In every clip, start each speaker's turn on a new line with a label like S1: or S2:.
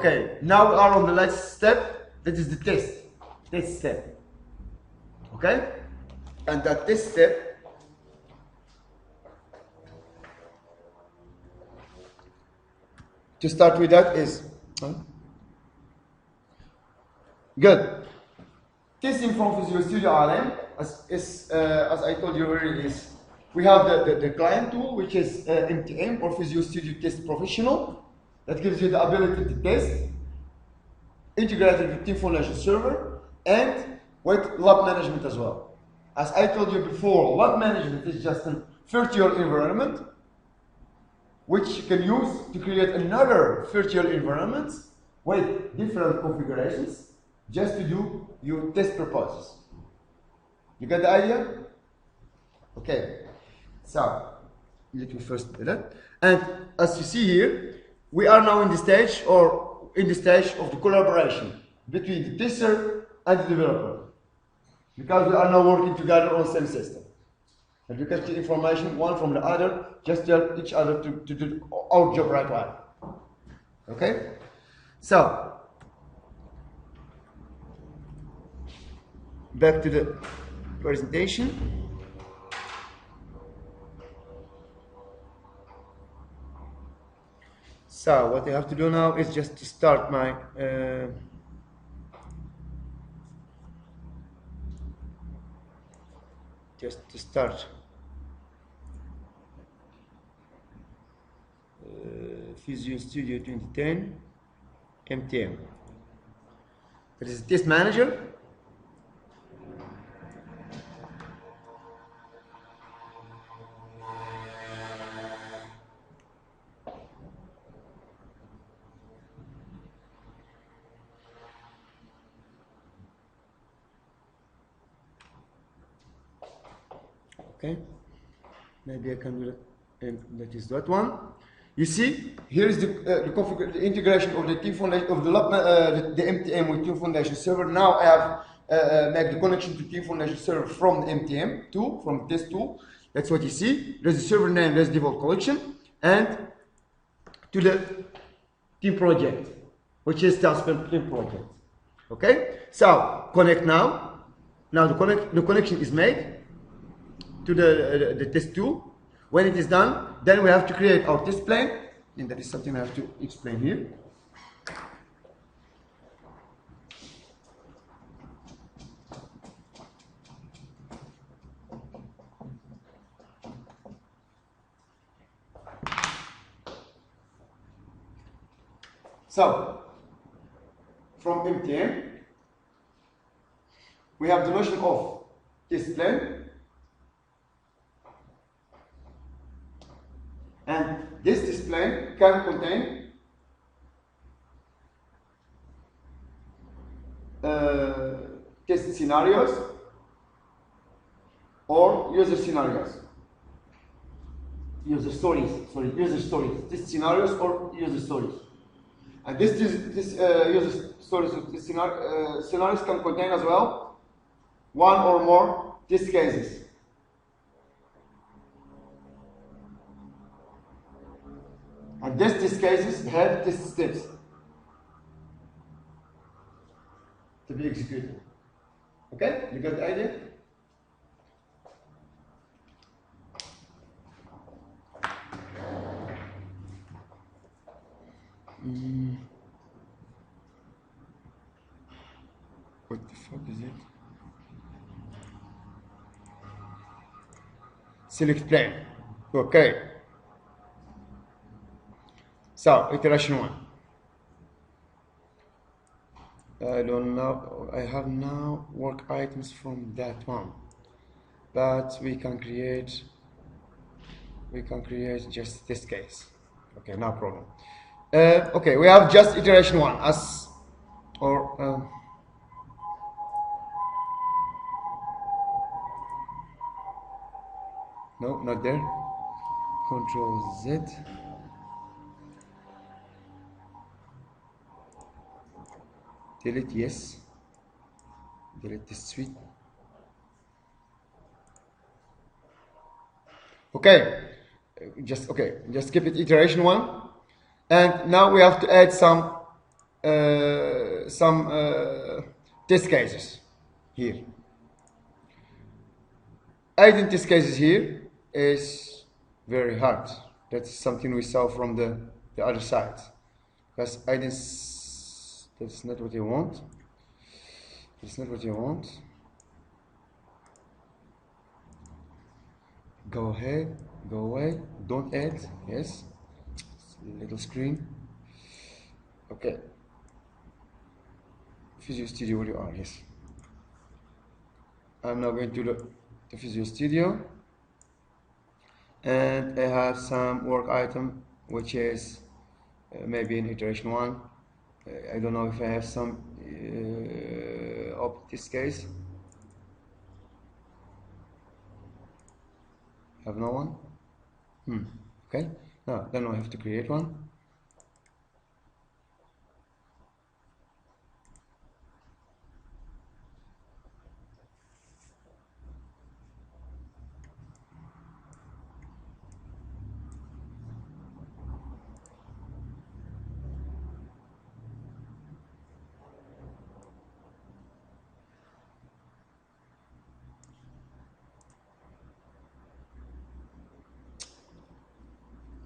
S1: Okay, now we are on the last step. That is the test step. Okay, and that test step to start with that is good. Testing from Visual Studio RM, as I told you earlier, is we have the client tool, which is MTM or Visual Studio Test Professional, that gives you the ability to test, integrated with Team Foundation Server, and with lab management as well. As I told you before, lab management is just a virtual environment which you can use to create another virtual environment with different configurations just to do your test purposes. You get the idea? Okay, so let me first do that. And as you see here, we are now in the stage of the collaboration between the tester and the developer, because we are now working together on the same system. And we can get information one from the other, just tell each other to do our job right away. Okay? So, back to the presentation. So, what I have to do now is just to start my Visual Studio 2010 MTM. There is a test manager. Okay, maybe I can do that, and that is that one. You see, here is the integration of the Team Foundation of the MTM with Team Foundation Server. Now I have made the connection to Team Foundation Server from the MTM tool, from the test tool. That's what you see. There's the server name, there's default collection, and to the team project, which is Tailspin Team Project. Okay, so connect now. Now the connection is made to the test tool. When it is done, then we have to create our test plan, and that is something I have to explain here. So, from MTM, we have the notion of test plan. And this display can contain test scenarios or user scenarios. User stories, test scenarios or user stories. And this user stories or test scenarios can contain as well one or more test cases. And these test cases have test steps to be executed. Okay? You got the idea? What the fuck is it? Select plan. Okay. So, iteration 1. I don't know, I have now work items from that one, but we can create just this case. Okay, no problem. Okay, we have just iteration 1 as, or no, not there. Control Z. Delete, yes. Delete this suite. Okay, just keep it iteration 1, and now we have to add some some test cases here. Adding test cases here is very hard. That's something we saw from the other side. Because adding, that's not what you want. That's not what you want. Go ahead, go away, don't add, yes. Little screen. Okay. Visual Studio, where you are, yes. I'm now going to the Visual Studio, and I have some work item which is maybe in iteration 1. I don't know if I have some of this case. Have no one? Okay. Now then I have to create one.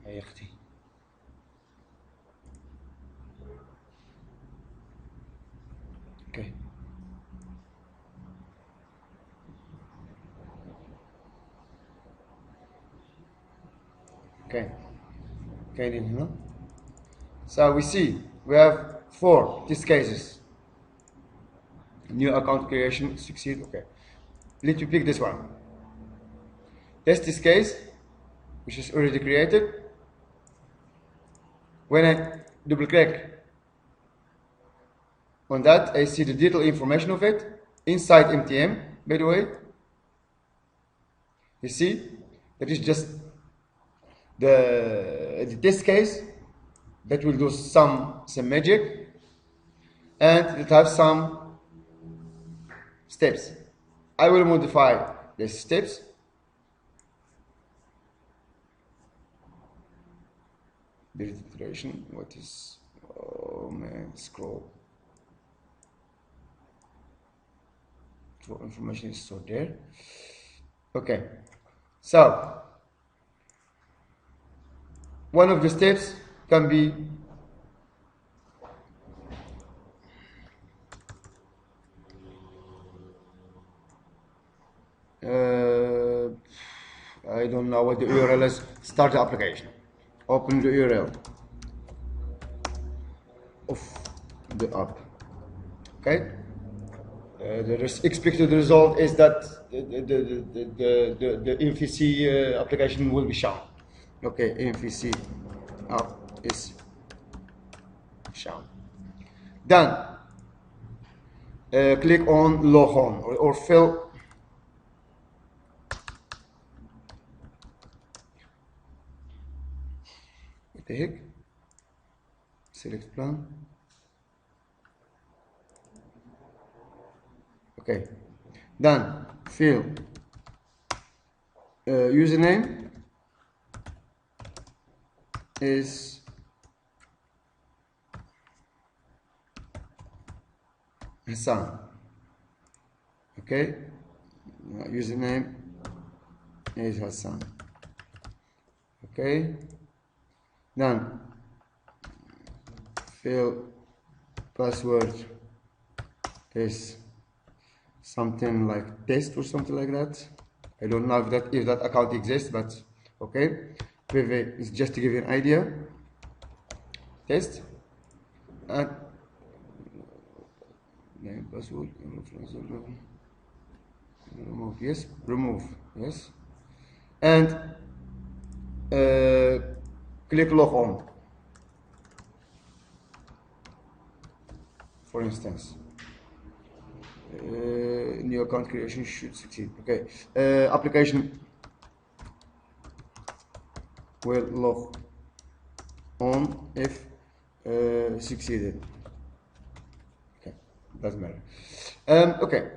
S1: يا اختي. Okay. Okay. Okay, then, huh? So we see we have 4 test cases. New account creation succeed. Okay. Let me pick this one. Test this case, which is already created. When I double click on that, I see the detailed information of it inside MTM, by the way. You see, that is just the test case that will do some magic, and it has some steps. I will modify the steps. Delete iteration. What is? Oh man, scroll. So information is stored there. Okay, so one of the steps can be I don't know what the URL is. Start the application. Open the URL of the app. Okay. The expected result is that the MVC application will be shown. Okay, MVC app is shown. Then click on log on or fill. What the heck? Select plan. Okay, then fill username is Hassan. Okay, username is Hassan. Okay, then fill password is something like test or something like that. I don't know if that account exists, but okay. PV is just to give you an idea. Test and name password remove, yes, remove, yes, and click log on, for instance. New account creation should succeed. Okay, application will log on if succeeded. Okay, doesn't matter. Okay,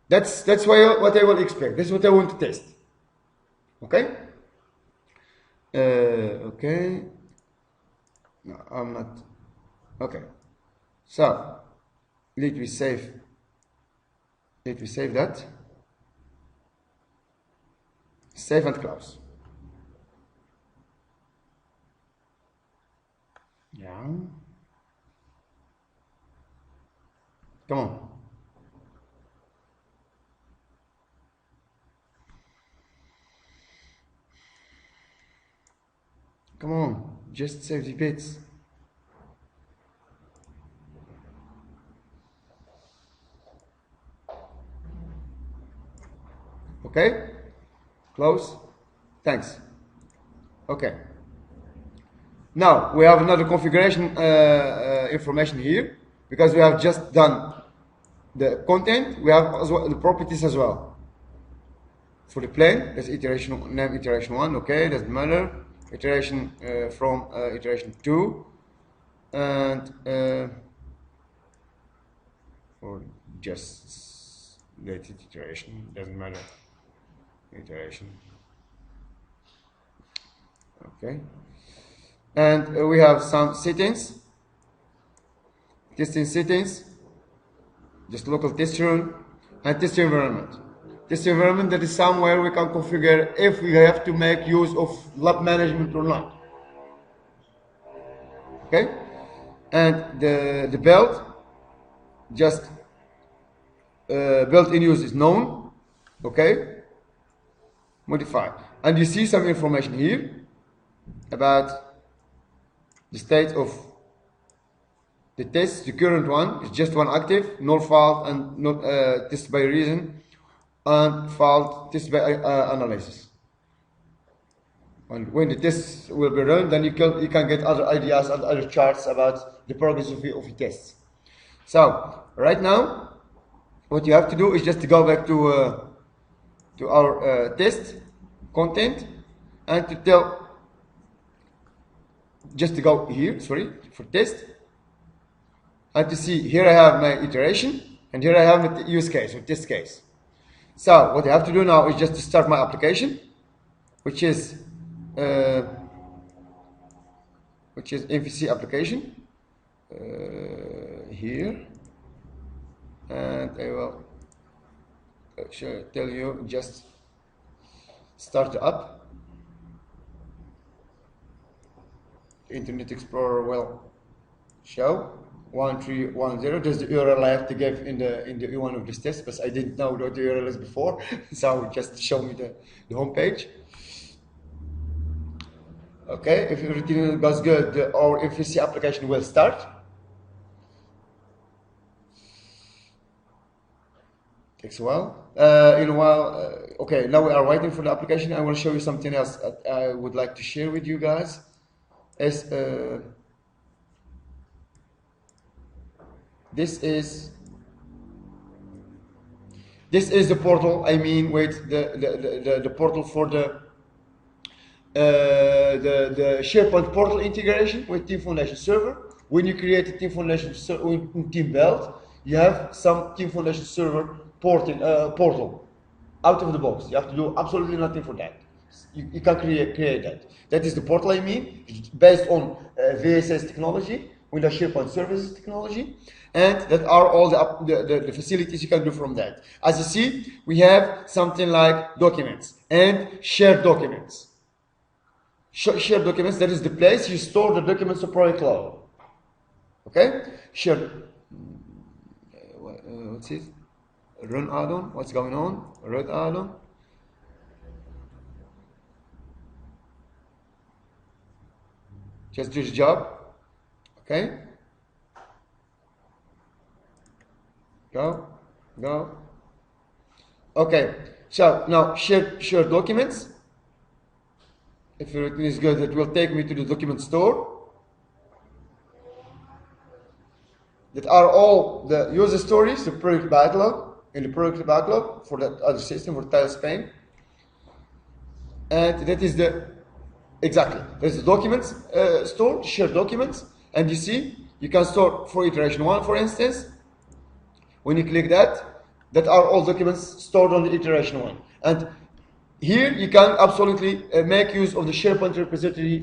S1: that's what I will expect. That's what I want to test. Okay. Okay. No, I'm not. Okay. So let me save that. Save and close. Yeah. Come on. Come on. Just save the bits. Okay? Close. Thanks. Okay. Now we have another configuration information here, because we have just done the content. We have as well the properties as well. For the plane, there's iteration name iteration 1. Okay, doesn't matter. Iteration from iteration 2, and or just latest iteration, doesn't matter. Iteration. Okay, and we have some settings. Testing settings, just local test run and test environment. Test environment, that is somewhere we can configure if we have to make use of lab management or not. Okay, and the build, just built-in use is known. Okay, modify, and you see some information here about the state of the test. The current one is just one active, null fault, and not test by reason, and fault test by analysis. And when the tests will be run, then you can get other ideas and other charts about the progress of your tests. So right now, what you have to do is just to go back to our test content, and to tell, just to go here, sorry, for test, and to see here I have my iteration, and here I have my use case or test case. So what I have to do now is just to start my application, which is MVC application here, and I will tell you just start the app. Internet Explorer will show 1310. There's the URL I have to give in the one of this test, but I didn't know what the URL is before, so just show me the home page. Okay, if everything goes good, our MVC application will start. Takes a while. In a while, okay, now we are waiting for the application. I want to show you something else I would like to share with you guys. Is this is the portal. I mean, wait, the portal for the SharePoint portal integration with Team Foundation Server. When you create a Team Foundation team build, you have some Team Foundation Server portal out of the box. You have to do absolutely nothing for that. You can create that. That is the portal, I mean, based on VSS technology, Windows SharePoint Services technology, and that are all the facilities you can do from that. As you see, we have something like documents and shared documents. Shared documents, that is the place you store the documents of Project Cloud. Okay? Shared, what's it? Run add-on, what's going on? Run add-on. Just do the job. Okay? Go. Okay, so now share documents. If everything is good, it will take me to the document store. That are all the user stories, the project backlog, in the project backlog for that other system, for Tile Spain. And that is exactly, there's the documents store, shared documents, and you see, you can store for iteration 1, for instance. When you click that are all documents stored on the iteration 1. And here you can absolutely make use of the SharePoint repository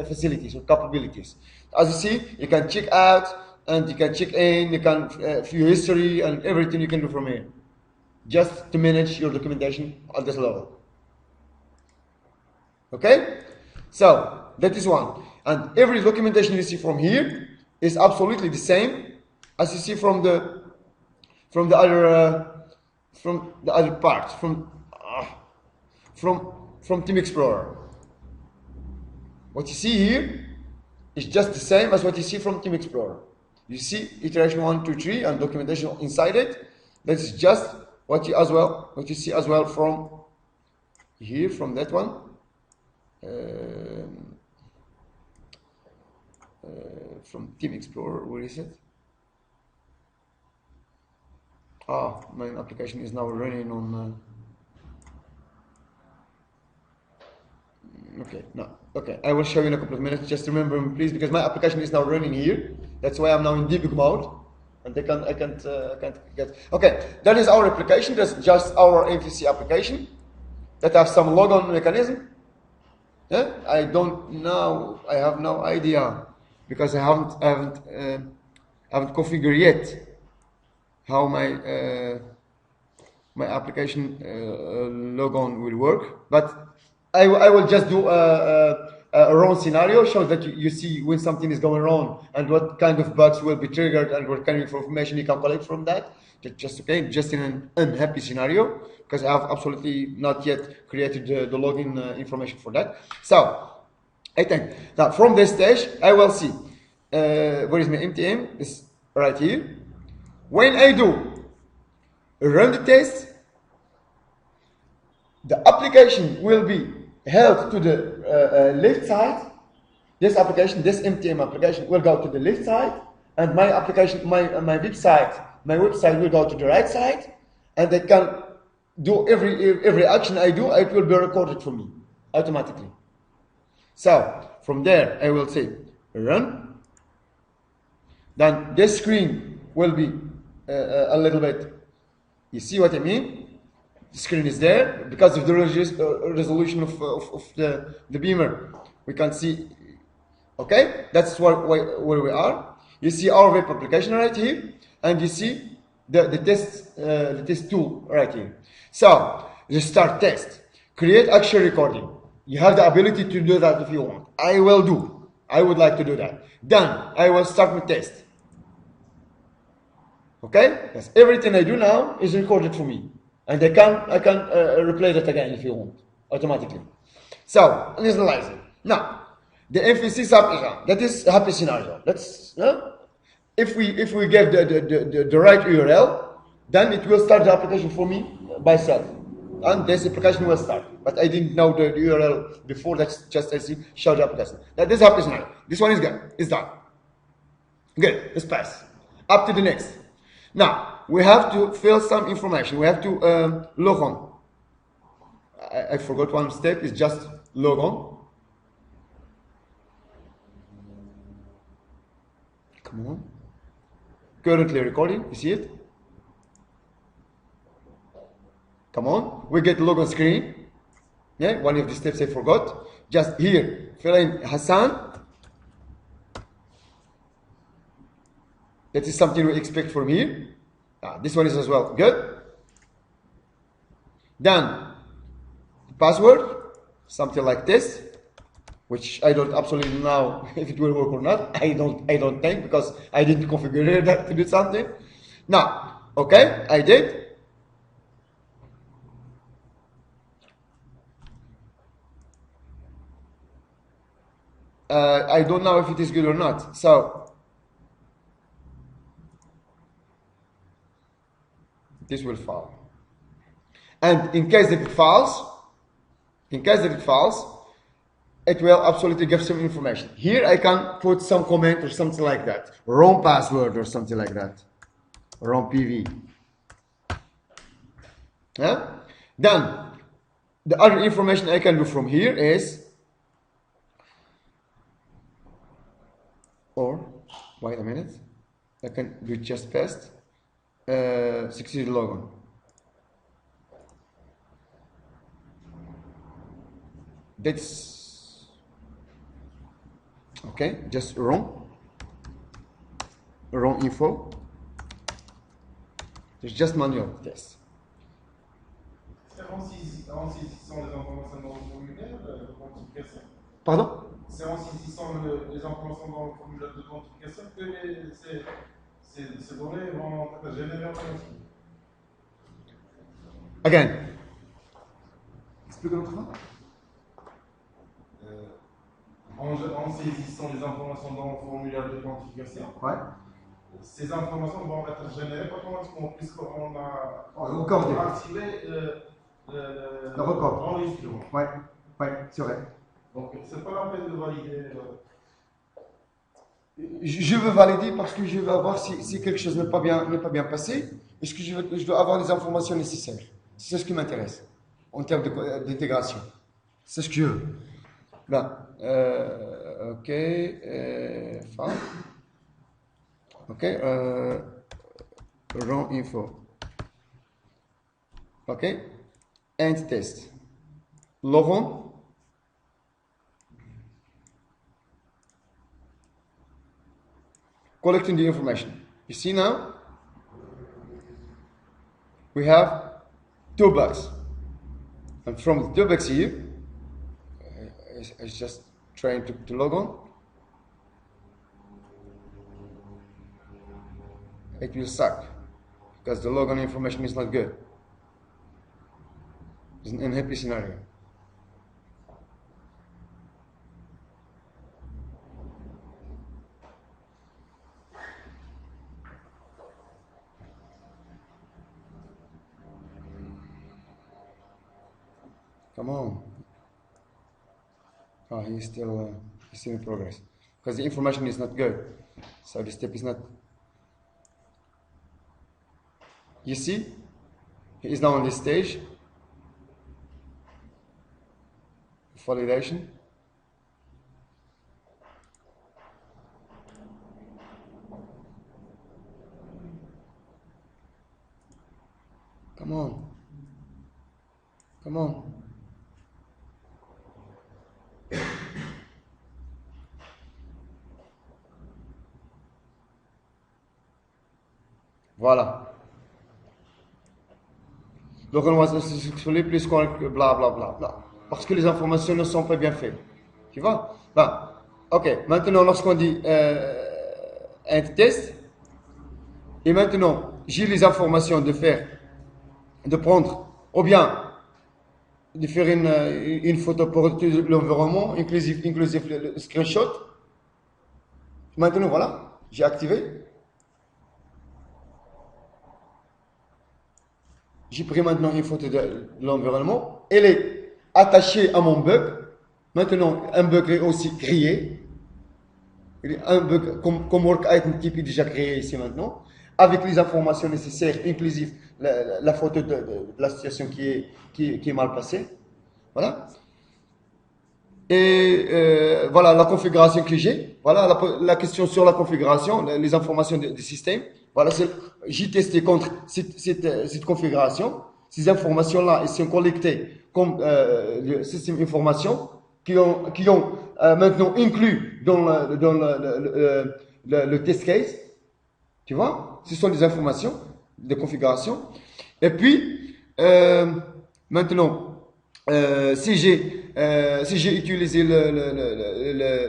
S1: facilities or capabilities. As you see, you can check out and you can check in, you can view history and everything you can do from here, just to manage your documentation at this level. Okay, so that is one, and every documentation you see from here is absolutely the same as you see from the other parts from Team Explorer. What you see here is just the same as what you see from Team Explorer. You see iteration 1, 2, 3 and documentation inside it. That is just what you see as well from here, from that one. From Team Explorer, where is it? Ah, my application is now running on. Okay, no. Okay, I will show you in a couple of minutes. Just remember me, please, because my application is now running here. That's why I'm now in debug mode, and I can't get. Okay, that is our application. That's just our MVC application that has some logon mechanism. Yeah, I don't know. I have no idea because I haven't configured yet how my my application logon will work, but I will just do a wrong scenario, show that you see when something is going wrong and what kind of bugs will be triggered and what kind of information you can collect from that. Just in an unhappy scenario, because I have absolutely not yet created the login information for that. So I think now from this stage I will see where is my MTM? It's right here. When I do run the test, the application will be held to the left side. This application, this MTM application, will go to the left side, and my application, my website will go to the right side, and I can do every action I do. It will be recorded for me automatically. So from there, I will say run. Then this screen will be a little bit. You see what I mean? The screen is there because of the resolution of the beamer. We can see. Okay, that's where we are. You see our web application right here, and you see the test tool right here. So the start test, create action recording. You have the ability to do that if you want. I would like to do that. Done. I will start my test. Okay, because everything I do now is recorded for me, and I can replay that again if you want automatically. So initialize it now. The MVC sub that is a happy scenario. Let's if we give the right URL, then it will start the application for me by itself, and this application will start. But I didn't know the URL before. That's just I see show the application. That is happy scenario. This one is good. It's done. Good. Let's pass up to the next. Now we have to fill some information. We have to log on. I forgot one step. It's just log on. Come on. Currently recording. You see it? Come on. We get the logon screen. Yeah, one of the steps I forgot. Just here, fill in Hassan. That is something we expect from here. This one is as well. Good. Then password, something like this, which I don't absolutely know if it will work or not. I don't think, because I didn't configure that to do something. Now, okay, I did. I don't know if it is good or not. So this will fail. And in case that it fails, it will absolutely give some information. Here I can put some comment or something like that. Wrong password or something like that. Wrong PV. Yeah? Then the other information I can do from here is, or wait a minute, I can do just past succeed logon. That's okay, just wrong. run info. It's just manual test.
S2: En saisissant les informations dans le formulaire d'authentification.
S1: Pardon?
S2: C'est en saisissant les informations dans le formulaire d'authentification que ces données vont être générées en automatique.
S1: Again. Explique une autre fois.
S2: En saisissant les informations dans le formulaire d'authentification,
S1: Ouais.
S2: ces informations vont être générées automatiquement puisqu'on a
S1: Encore des.
S2: activé
S1: Le record.
S2: l'enregistrement.
S1: Ouais, c'est vrai.
S2: Donc, c'est pas la peine de valider.
S1: Je veux valider parce que je veux voir si quelque chose n'est pas bien passé. Est-ce que je dois avoir les informations nécessaires? C'est ce qui m'intéresse en termes d'intégration. C'est ce que je veux. Là, ok, fin. Ok, run info. Ok, end test. Log on. Collecting the information. You see now? We have 2 bucks. And from the 2 bucks here, I just trying to log on. It will suck because the logon information is not good. It's an unhappy scenario. Come on. Oh, he's still in progress because the information is not good. So the step is not. You see, he is now on this stage. Validation. Come on. Come on. Voilà. Donc on va successfully please connect bla bla bla bla. Parce que les informations ne sont pas bien faites. Tu vois? Bah, ok. Maintenant, lorsqu'on dit un test, et maintenant j'ai les informations de prendre, ou bien de faire une photo pour l'environnement, inclusive le screenshot. Maintenant, voilà, j'ai activé. J'ai pris maintenant une photo de l'environnement. Elle est attachée à mon bug. Maintenant, un bug est aussi créé. Un bug comme work item type est déjà créé ici maintenant. Avec les informations nécessaires, inclusive la photo de la situation qui est mal passée. Voilà. Et voilà la configuration que j'ai. Voilà la question sur la configuration, les informations du système. Voilà, j'ai testé contre cette configuration. Ces informations-là, elles sont collectées comme le système d'information qui ont maintenant inclus dans le test case. Tu vois, ce sont des informations de configuration. Et puis, maintenant, si j'ai utilisé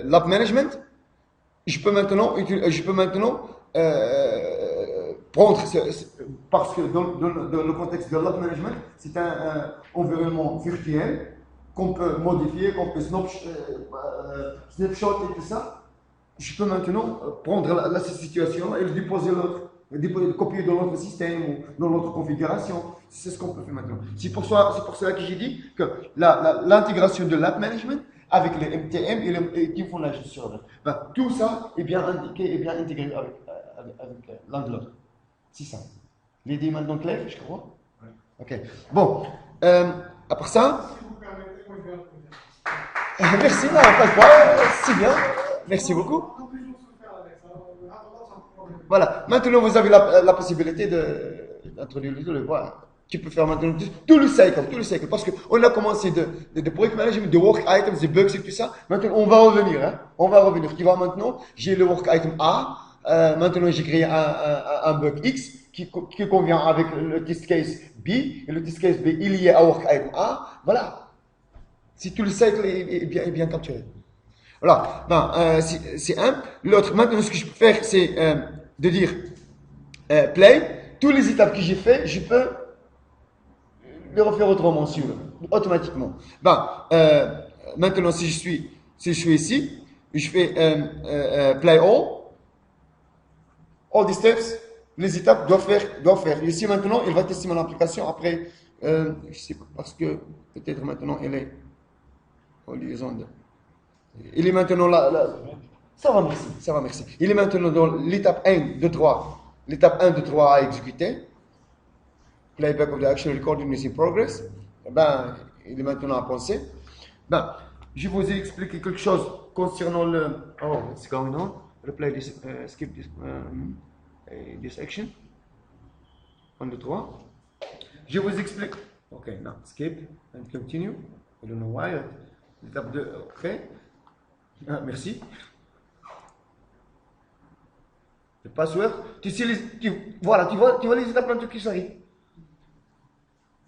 S1: l'app management, je peux maintenant prendre parce que dans le contexte de l'app management, c'est un environnement virtuel qu'on peut modifier, qu'on peut snapshot et tout ça. Je peux maintenant prendre la situation et le déposer le copier dans l'autre système ou dans l'autre configuration. C'est ce qu'on peut faire maintenant. C'est pour cela que j'ai dit que l'intégration de l'app management avec les MTM et le Team Foundation Server, tout ça est bien indiqué et bien intégré avec l'un de l'autre. C'est ça. L'idée est maintenant claire, je crois. Oui. Ok. Bon. Après ça.
S2: Si vous permettez, moi je vais
S1: Merci, non, pas de quoi. C'est bien. Merci beaucoup. Voilà. Maintenant, vous avez la possibilité d'introduire le voix. Tu peux faire maintenant tout le cycle. Parce qu'on a commencé de project management, de work items, de bugs et tout ça. Maintenant, on va revenir. Hein. On va revenir. Tu vois maintenant, j'ai le work item A, Maintenant, j'ai créé un bug X qui convient avec le test case B. Et le test case B, il y est à work item A. Voilà. Si tout le cycle est bien capturé. Voilà. Ben, c'est un. L'autre, maintenant, ce que je peux faire, c'est de dire play. Toutes les étapes que j'ai fait, je peux les refaire autrement, automatiquement. Ben, maintenant, si je suis ici, je fais play all the steps, les étapes doivent faire. Ici, maintenant, il va tester mon application. Après, je sais pas, parce que peut-être maintenant, elle est en liaison de. Il est maintenant là. Ça va, merci. Il est maintenant dans l'étape 1 de 3. L'étape 1 de 3 à exécuter. Playback of the action recording is in progress. Ben, il est maintenant à penser. Ben, je vous ai expliqué quelque chose concernant le. Oh, what's going on? Replay this, skip this action. 1, 2, 3. Je vous explique. Ok, now skip and continue. I don't know why. L'étape 2, ok. Ah, merci. Le password. Voilà, tu vois les étapes maintenant qui s'arrivent.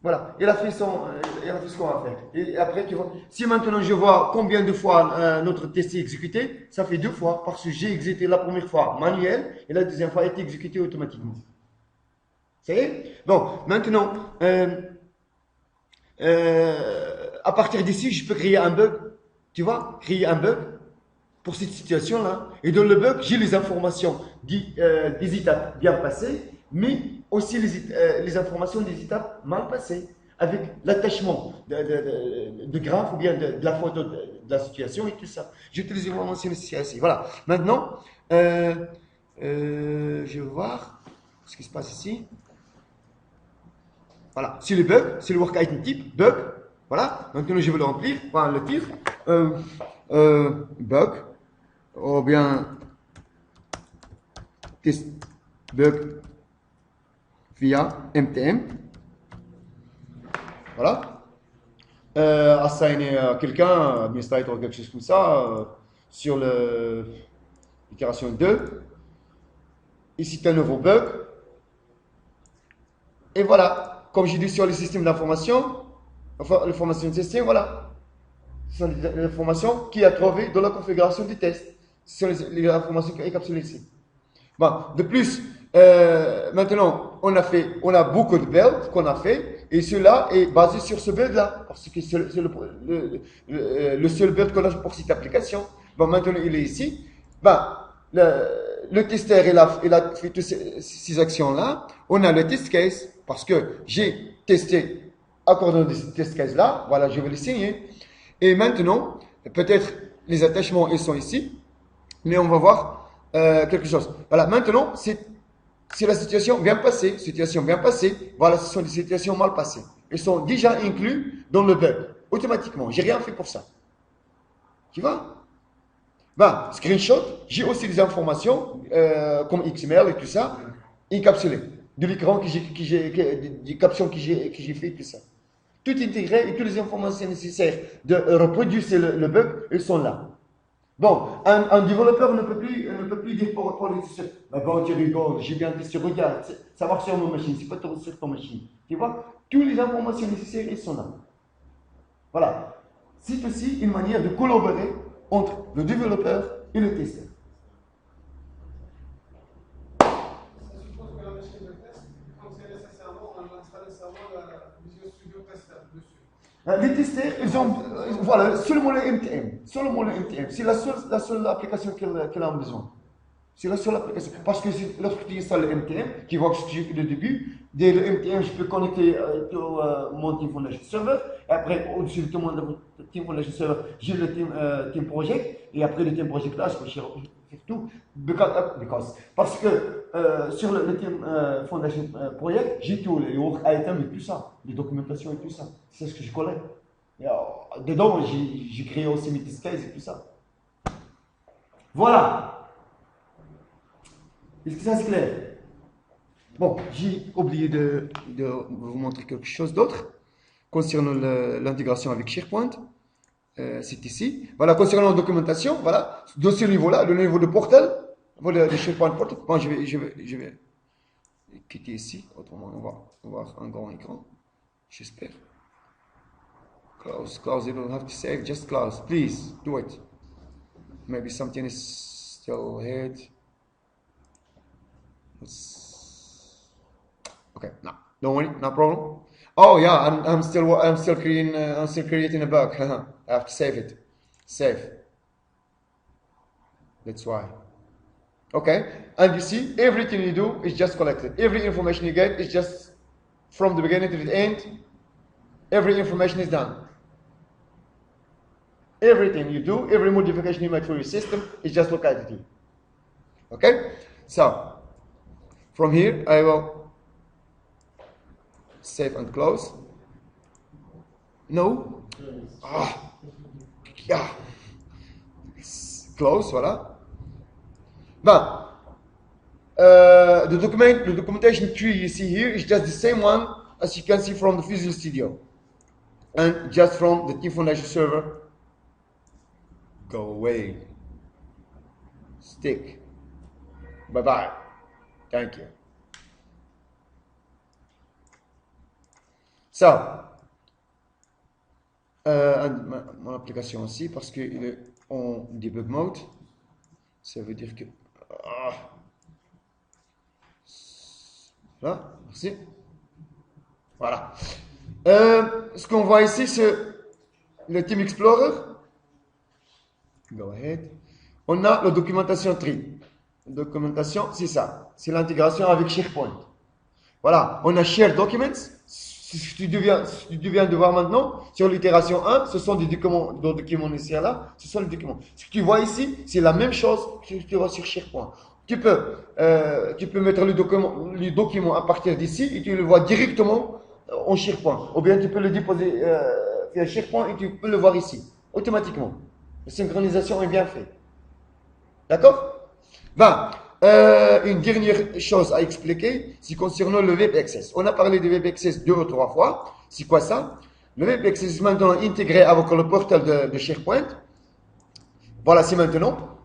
S1: Voilà, il a fait ce qu'on va faire. Et après, tu vois, si maintenant je vois combien de fois notre test est exécuté, ça fait 2 fois, parce que j'ai exécuté la première fois manuel et la deuxième fois a été exécuté automatiquement. Ça y est? Bon, maintenant, à partir d'ici, je peux créer un bug. Tu vois, créer un bug pour cette situation-là. Et dans le bug, j'ai les informations des étapes bien passées, mais aussi les informations des étapes mal passées, avec l'attachement de graphe ou bien de la photo de la situation et tout ça. J'utilise les informations ici. Voilà. Maintenant, je vais voir ce qui se passe ici. Voilà. C'est le bug, c'est le work item type, bug. Voilà. Maintenant, je vais le remplir. Voilà le titre. Bug. Ou bien test bug via MTM. Voilà. Assigner à quelqu'un, administrateur ou quelque chose comme ça, sur l'itération 2. Ici, c'est un nouveau bug. Et voilà. Comme j'ai dit sur le système d'information, enfin, l'information de système, voilà. Ce sont les informations qu'il a trouvées dans la configuration du test. Ce sont les informations qui sont encapsulées ici. Bon, de plus, maintenant, on a beaucoup de builds qu'on a fait, et cela est basé sur ce build-là, parce que c'est le seul build qu'on a pour cette application. Bon, maintenant, il est ici. Ben, le testeur, il a fait toutes ces actions-là. On a le test case, parce que j'ai testé accordant ce test case-là. Voilà, je vais le signer. Et maintenant, peut-être les attachements, ils sont ici, mais on va voir quelque chose. Voilà, maintenant, si la situation bien passée, voilà, ce sont des situations mal passées. Elles sont déjà inclus dans le bug, automatiquement. J'ai rien fait pour ça. Tu vois? Ben, screenshot, j'ai aussi des informations comme XML et tout ça, encapsulées. De l'écran des captions que j'ai fait, tout ça. Tout intégré et toutes les informations nécessaires de reproduire le bug, elles sont là. Bon, un développeur ne peut plus dire pour le testeur, bah bon, tu rigoles, j'ai bien testé, regarde, ça marche sur ma machine, c'est pas sur ton machine. Tu vois, toutes les informations nécessaires, elles sont là. Voilà. C'est aussi une manière de collaborer entre le développeur et le testeur.
S2: Ça suppose que la machine de test contient nécessairement un installer la Visual Studio Tester dessus.
S1: Les testeurs, ils ont, voilà, seulement le MTM. C'est la seule application qu'elle a besoin. C'est la seule application. Parce que lorsque tu installes le MTM, tu vois ce que j'ai fait au début, dès le MTM, je peux connecter mon Team Foundation Server. Et après, au-dessus de mon Team Foundation Server, j'ai le Team Project. Et après le Team Project là, je peux faire tout. Parce que sur le Team Foundation Project, j'ai tout, les work items et tout ça, les documentations et tout ça. C'est ce que je collecte. Dedans, j'ai créé aussi mes test cases et tout ça. Voilà. Est-ce que ça c'est clair? Bon, j'ai oublié de vous montrer quelque chose d'autre concernant l'intégration avec SharePoint. C'est ici. Voilà, concernant la documentation, voilà, de ce niveau-là, le niveau de portal, Pour le SharePoint Portal, bon, je vais quitter ici, autrement on va avoir un grand écran, j'espère. Close, you don't have to save, just close, please, do it. Maybe something is still ahead. Okay, no, don't worry, no problem. Oh yeah, I'm still creating a bug. I have to save it. Save. That's why. Okay, and you see, everything you do is just collected. Every information you get is just from the beginning to the end. Every information is done. Everything you do, every modification you make for your system is just located here. Okay, so from here I will save and close. No. Yeah. Close, voilà. Now, the documentation tree you see here is just the same one as you can see from the Visual Studio. And just from the Team Foundation server. Go away. Stick. Bye-bye. Thank you. So, mon application aussi, parce qu'il est en debug mode. Ça veut dire que... Là, merci. Voilà. Ce qu'on voit ici, c'est le Team Explorer. Go ahead. On a la documentation tree. La documentation, c'est ça. C'est l'intégration avec SharePoint. Voilà. On a Share Documents. Ce que tu viens de voir maintenant, sur l'itération 1, ce sont des documents ici là. Ce sont les documents. Ce que tu vois ici, c'est la même chose que tu vois sur SharePoint. Tu peux mettre le document à partir d'ici et tu le vois directement en SharePoint. Ou bien tu peux le déposer via SharePoint et tu peux le voir ici, automatiquement. La synchronisation est bien faite. D'accord? Ben, une dernière chose à expliquer, c'est concernant le Web Access. On a parlé de Web Access 2 ou 3 fois. C'est quoi ça? Le Web Access est maintenant intégré avec le portal de SharePoint. Voilà, c'est maintenant.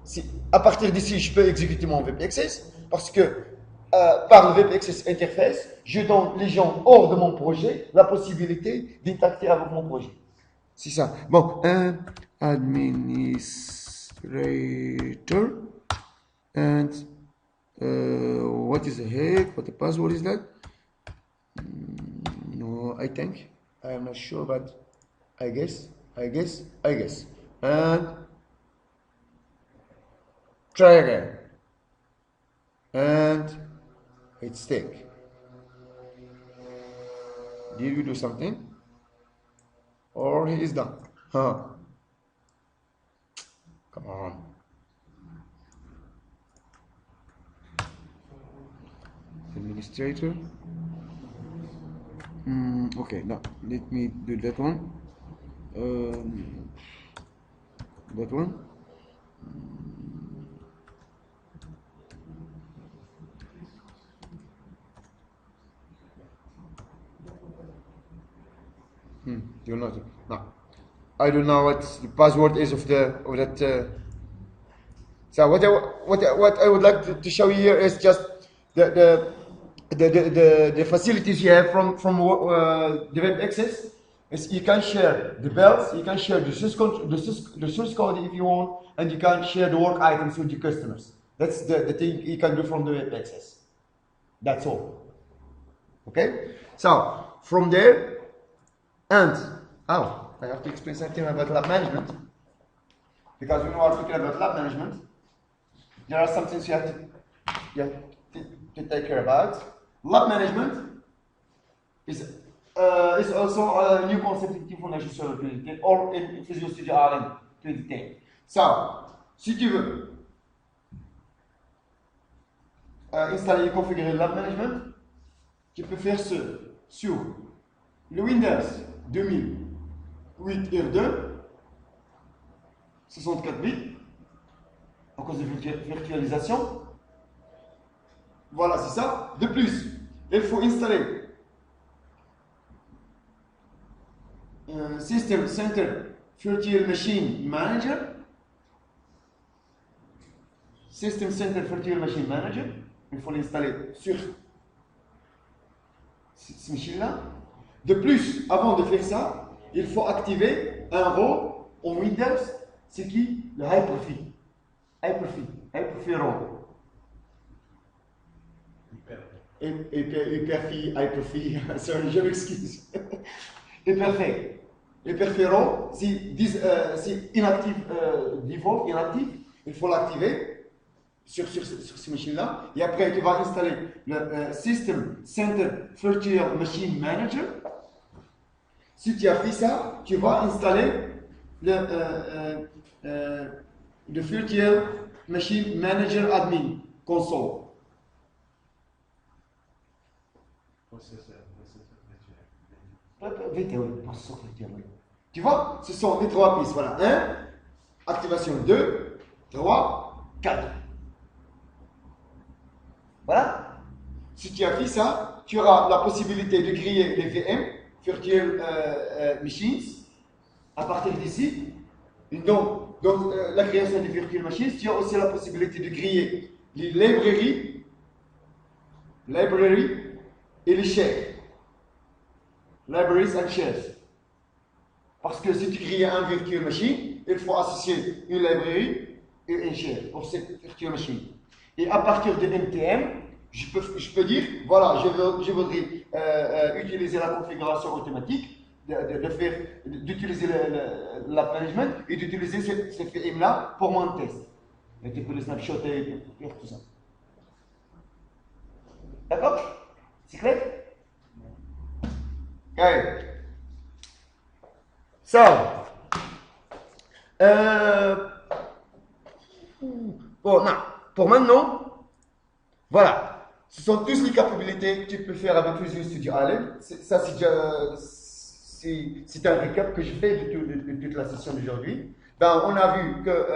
S1: À partir d'ici, je peux exécuter mon Web Access parce que par le Web Access Interface, je donne les gens hors de mon projet la possibilité d'interagir avec mon projet. C'est ça. Bon, administrator and what is the heck? What the password is that? No, I think I am not sure, but I guess. And try again. And it's stick. Did we do something? Or he is done? Huh? Come on. Administrator. Okay, now let me do that one. That one. You're not. No. I don't know what the password is of that. So what I would like to show you here is just the facilities you have from the Web Access. Is you can share the bells, you can share the source code if you want, and you can share the work items with your customers. That's the thing you can do from the Web Access. That's all. Okay. So from there. And, I have to explain something about lab management. Because when we are talking about lab management, there are some things you have to take care about. Lab management is also a new concept in Team Foundation Server 2010 or in Visual Studio Island 2010. So, si tu veux installer et configurer le lab management, tu peux faire ce sur le Windows 2008 R2, 64 bits, à cause de virtualisation. Voilà, c'est ça. De plus, il faut installer System Center Virtual Machine Manager. System Center Virtual Machine Manager. Il faut l'installer sur ce machine-là. De plus, avant de faire ça, il faut activer un rôle en Windows. C'est qui? Le Hyper-V. Hyper-V rôle. Hyper-V, sorry, je m'excuse. Hyper-V rôle, c'est inactif, default, inactif. Il faut l'activer sur ce machine-là. Et après, tu vas installer le System Center Virtual Machine Manager. Si tu as fait ça, tu vas installer le Virtual Machine Manager Admin Console. Tu vois, ce sont les trois pistes. Voilà. 1, activation 2, 3, 4. Voilà. Si tu as fait ça, tu auras la possibilité de créer les VM, Virtual Machines, à partir d'ici. Donc, la création des Virtual Machines, tu as aussi la possibilité de créer les librairies et les shares. Libraries and shares. Parce que si tu crées un virtual machine, il faut associer une librairie et un share pour cette virtual machine. Et à partir de NTM, je peux dire, voilà, je voudrais utiliser la configuration automatique, d'utiliser la management et d'utiliser cette VM-là pour mon test. Et tu peux le snapshotter et tout ça. D'accord? C'est clair? Okay. So, bon, non, pour maintenant, voilà, ce sont toutes les capacités que tu peux faire avec Visual Studio Allen. Ça, c'est un récap que je fais de toute la session d'aujourd'hui. Ben, on a vu que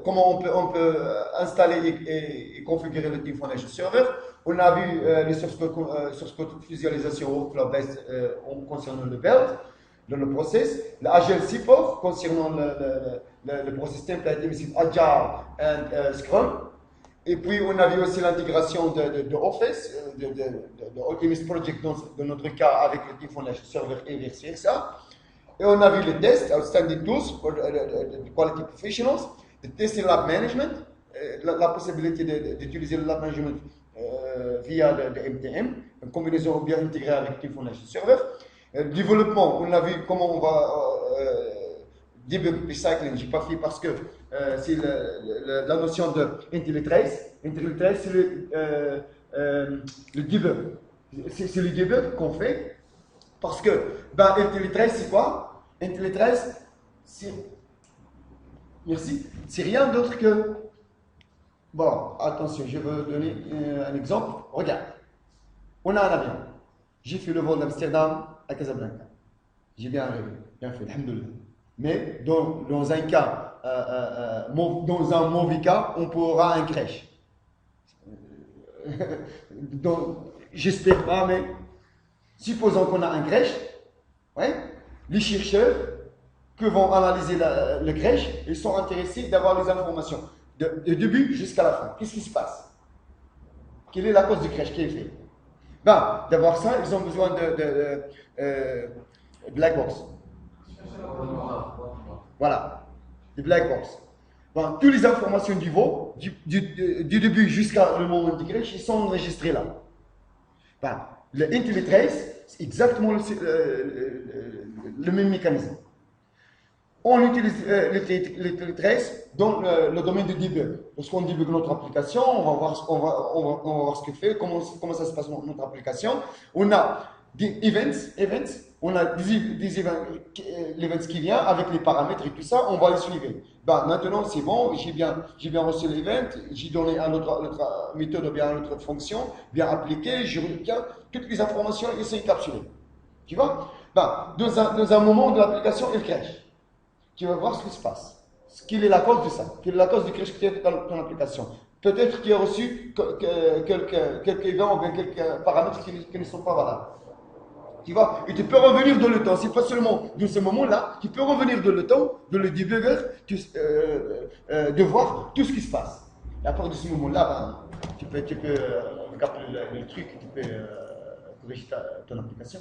S1: comment on peut installer et configurer le Team Foundation Server. On a vu les source code visualisation workflow-based concernant le build, le process, l'Agile support concernant le process template, Agile et Scrum. Et puis on a vu aussi l'intégration de Office, de Optimist Project dans notre cas avec le Team Foundation Server et vice versa. Et on a vu les tests, Outstanding Tools for Quality Professionals, le Testing Lab Management, la possibilité d'utiliser le Lab Management via le MTM, une combinaison bien intégrée avec Team Foundation Server. Le développement, on a vu comment on va debug recycling, j'ai pas fait parce que c'est la notion de IntelliTrace. IntelliTrace, c'est le debug. C'est le debug qu'on fait parce que IntelliTrace, c'est quoi? IntelliTrace, c'est rien d'autre que. Bon, attention, je vais donner un exemple. Regarde, on a un avion. J'ai fait le vol d'Amsterdam à Casablanca. J'ai bien arrivé, bien fait, alhamdoulilah. Mais dans un cas, dans un mauvais cas, on pourra un crash. Donc, j'espère pas, mais supposons qu'on a un crash, ouais, les chercheurs qui vont analyser le crash, ils sont intéressés d'avoir les informations. Du début jusqu'à la fin. Qu'est-ce qui se passe? Quelle est la cause du crash qui est fait? D'avoir ça, ils ont besoin de black box. Voilà, de black box. Toutes les informations du vol, du début jusqu'à le moment du crash, ils sont enregistrés là. Le IntelliTrace, c'est exactement le même mécanisme. On utilise l'IntelliTrace dans le domaine du debug. Lorsqu'on debug notre application, on va voir ce que fait, comment ça se passe dans notre application. On a des events, on a des events qui viennent avec les paramètres et tout ça, on va les suivre. Maintenant, c'est bon, j'ai bien reçu l'event, j'ai donné une autre méthode ou bien une autre fonction, bien appliquée, je regarde, toutes les informations, elles sont encapsulées. Tu vois? Dans un moment de l'application, elle crash. Tu vas voir ce qui se passe. Quelle est la cause de ça? Quelle est la cause du crash qui est dans ton application? Peut-être qu'il y a reçu quelques events ou bien quelques paramètres qui ne sont pas valables. Tu vois? Et tu peux revenir dans le temps. C'est pas seulement dans ce moment-là, tu peux revenir dans le temps, dans le debugger, de voir tout ce qui se passe. Et à partir de ce moment-là, ben, tu peux regarder le truc, tu peux corriger ton application.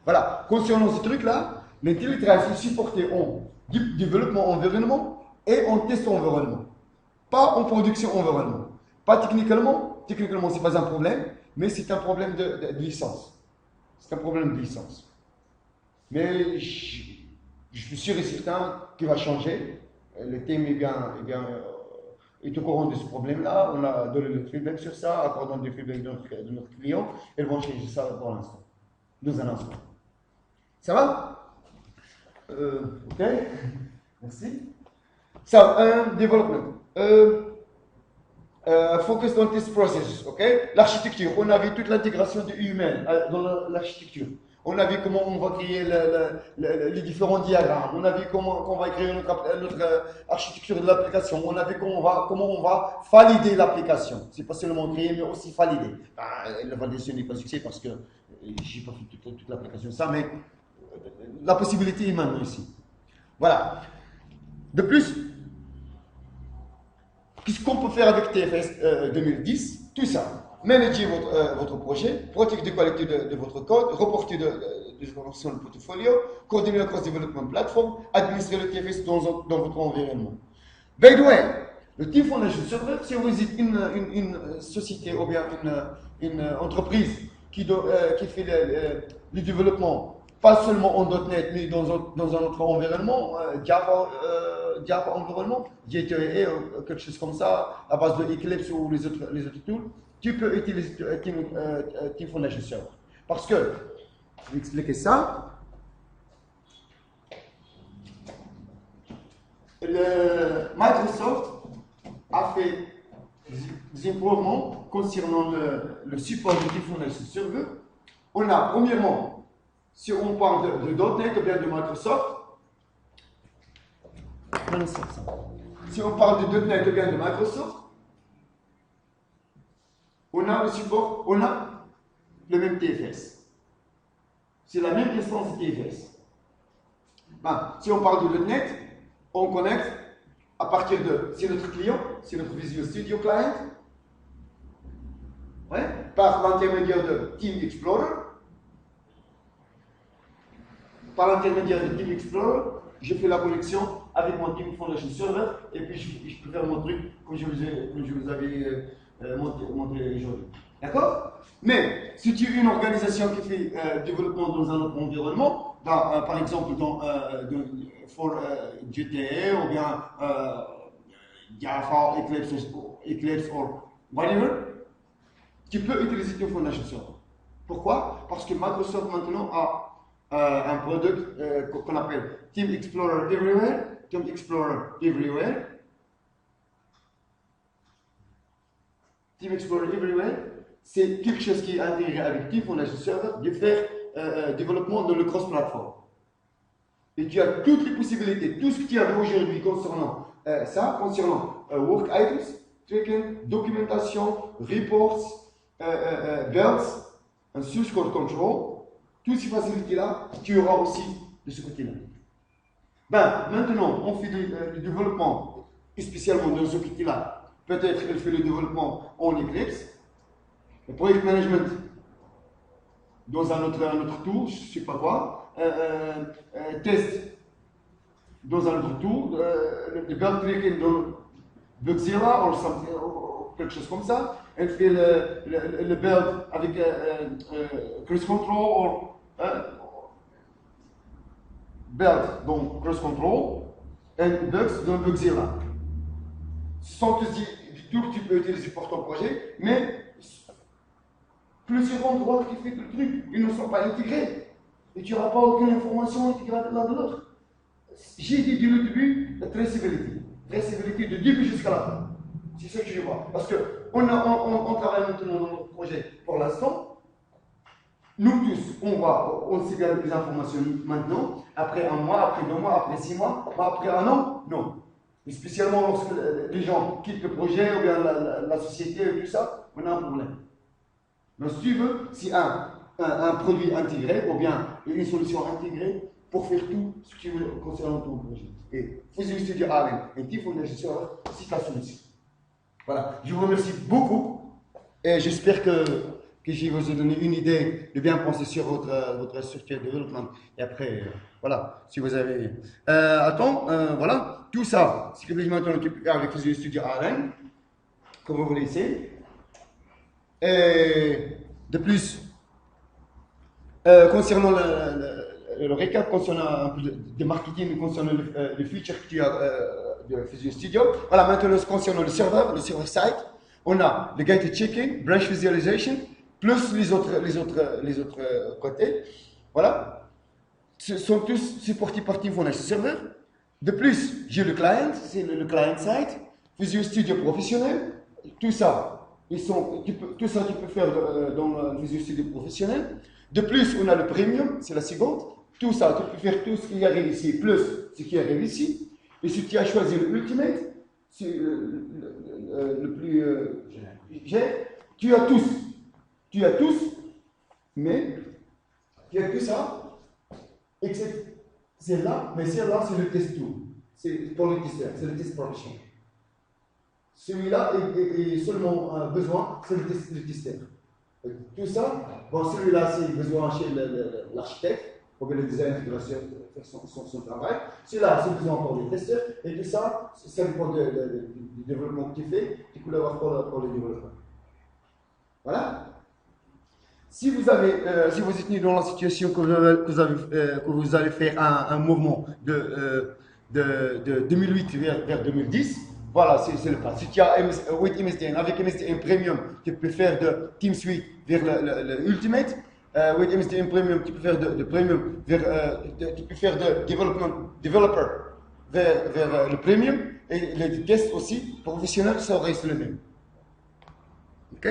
S1: Voilà, concernant ce truc-là, l'intelligence est supportée en développement environnement et en test environnement. Pas en production environnement. Pas techniquement, c'est pas un problème, mais c'est un problème de licence. C'est un problème de licence. Mais je suis sûr et certain qu'il va changer. Le thème est au courant de ce problème-là. On a donné le feedback sur ça, accordant du feedback de notre client. Ils vont changer ça pour l'instant. Dans un instant. Ça va? Ok. Merci. So, development. Focus on this process, ok? L'architecture, on a vu toute l'intégration de humain dans l'architecture. On a vu comment on va créer les différents diagrammes. On a vu comment on va créer notre architecture de l'application. On a vu comment on va valider l'application. C'est pas seulement créer, mais aussi valider. La validation n'est pas succès parce que j'ai pas fait toute l'application ça, mais la possibilité est maintenant ici. Voilà. De plus, qu'est-ce qu'on peut faire avec TFS 2010? Tout ça. Manager votre projet, protéger la qualité de votre code, reporter des informations dans le portfolio, coordonner la cross-development platform, administrer le TFS dans votre environnement. By the way, le Team Foundation Server, si vous êtes une société ou bien une entreprise qui fait le développement, pas seulement en .NET, mais dans un autre environnement, Java environnement, JTE ou quelque chose comme ça, à base de Eclipse ou les autres tools, tu peux utiliser Team Foundation Server. Parce que, je vais expliquer ça. Microsoft a fait des improvements concernant le support de Team Foundation Server. On a, premièrement, si on parle de .NET ou bien de Microsoft, si on parle de .NET ou bien de Microsoft, on a le support, on a le même TFS. C'est la même instance de TFS. Ben, si on parle de .NET, on connecte à partir de, c'est notre client, c'est notre Visual Studio Client, ouais, par l'intermédiaire de Team Explorer. Par l'intermédiaire de Team Explorer, je fais la connexion avec mon Team Foundation Server et puis je peux faire mon truc comme je vous avais montré aujourd'hui. D'accord? Mais si tu es une organisation qui fait développement dans un autre environnement, par exemple dans GTE ou bien Java, Eclipse ou whatever, tu peux utiliser Team Foundation Server. Pourquoi? Parce que Microsoft maintenant a un produit qu'on appelle Team Explorer Everywhere. Team Explorer Everywhere. Team Explorer Everywhere, c'est quelque chose qui est intégré avec Team Foundation Server de faire développement dans le cross-platform. Et tu as toutes les possibilités, tout ce que tu as aujourd'hui concernant ça, concernant work items, tracking, documentation, reports, builds, un source code control. Toutes ces facilités-là, tu auras aussi de ce côté-là. Ben, maintenant, on fait du développement, et spécialement dans ce côté-là. Peut-être qu'elle fait le développement en Eclipse, le project management dans un autre tool, je ne sais pas quoi, test dans un autre tool, le build tracking dans Bugzilla ou quelque chose comme ça. Elle fait le build avec cross control ou build dans cross control et bugs dans Bugzilla. Ce sont tous des tools que tu peux utiliser pour ton projet, mais plusieurs endroits qui font le truc, ils ne sont pas intégrés. Et tu n'auras pas aucune information intégrée l'un de l'autre. J'ai dit dès le début, la traçabilité. Traçabilité de début jusqu'à la fin. C'est ce que je vois. Parce qu'on travaille maintenant dans notre projet pour l'instant. Nous tous, on sait bien les informations maintenant. Après un mois, après 2 mois, après 6 mois, après un an, non. Et spécialement lorsque les gens quittent le projet ou bien la société et tout ça, on a un problème. Donc si tu veux, si un produit intégré ou bien une solution intégrée pour faire tout ce que tu veux concernant ton projet. Et Visual Studio Allen et Team Foundation Server, c'est la solution. Voilà, je vous remercie beaucoup et j'espère que je vous ai donné une idée de bien penser sur votre structure de développement. Et après, voilà, si vous avez... voilà, tout ça, c'est que maintenant tu peux faire avec Visual Studio ALM, comme vous le laissez. Et de plus, concernant le récap, concernant un peu de marketing, concernant le feature que tu as de Visual Studio, voilà, maintenant concernant le serveur side, on a le gate checking, branch visualization, plus les autres côtés. Voilà. Ce sont tous supportés par TeamFortress serveur. De plus, j'ai le client, c'est le client side, Visual Studio professionnel, tout ça. Tout ça, tu peux faire dans le Visual Studio professionnel. De plus, on a le premium, c'est la seconde. Tout ça, tu peux faire tout ce qui arrive ici, plus ce qui arrive ici. Et si tu as choisi le ultimate, c'est le plus tu as tous. Tu as tous, mais tu as tout ça, excepté celle-là, mais celle-là, c'est le test tool. C'est pour le testeur, c'est le test profession. Celui-là est seulement besoin, c'est le testeur. Tout ça, bon, celui-là, c'est besoin chez l'architecte, pour que le design intégration faire son travail. Celui-là, c'est besoin pour les testeurs. Et tout ça, ça dépend du développement que tu fais, tu peux l'avoir pour le développement. Voilà. Si vous êtes mis dans la situation que vous allez faire un mouvement de 2008 vers 2010, voilà, c'est le pas. Si tu as with MSDN, avec MSDN Premium, tu peux faire de Team Suite vers le Ultimate. With MSDN Premium, tu peux faire de Premium tu peux faire de Developer vers le Premium. Et les tests aussi, professionnels, ça reste le même. OK?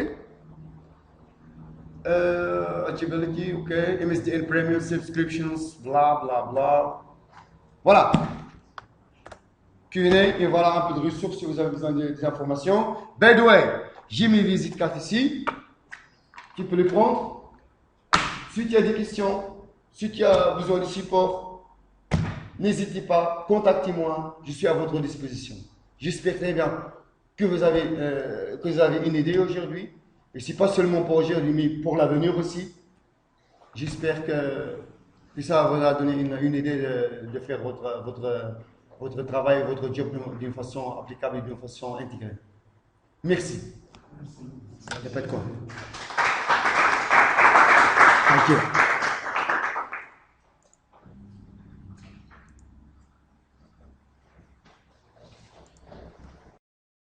S1: Achieveability, OK. MSDN Premium Subscriptions, bla bla bla. Voilà. Q&A et voilà un peu de ressources si vous avez besoin des informations. By the way, j'ai mes visites cartes ici. Tu peux les prendre. Si tu as des questions, si tu as besoin de support, n'hésitez pas, contactez-moi. Je suis à votre disposition. J'espère très bien que vous avez une idée aujourd'hui. Et ce n'est pas seulement pour aujourd'hui, mais pour l'avenir aussi. J'espère que ça vous a donné une idée de faire votre travail, votre job d'une façon applicable et d'une façon intégrée. Merci. Il n'y a pas de quoi. Thank you.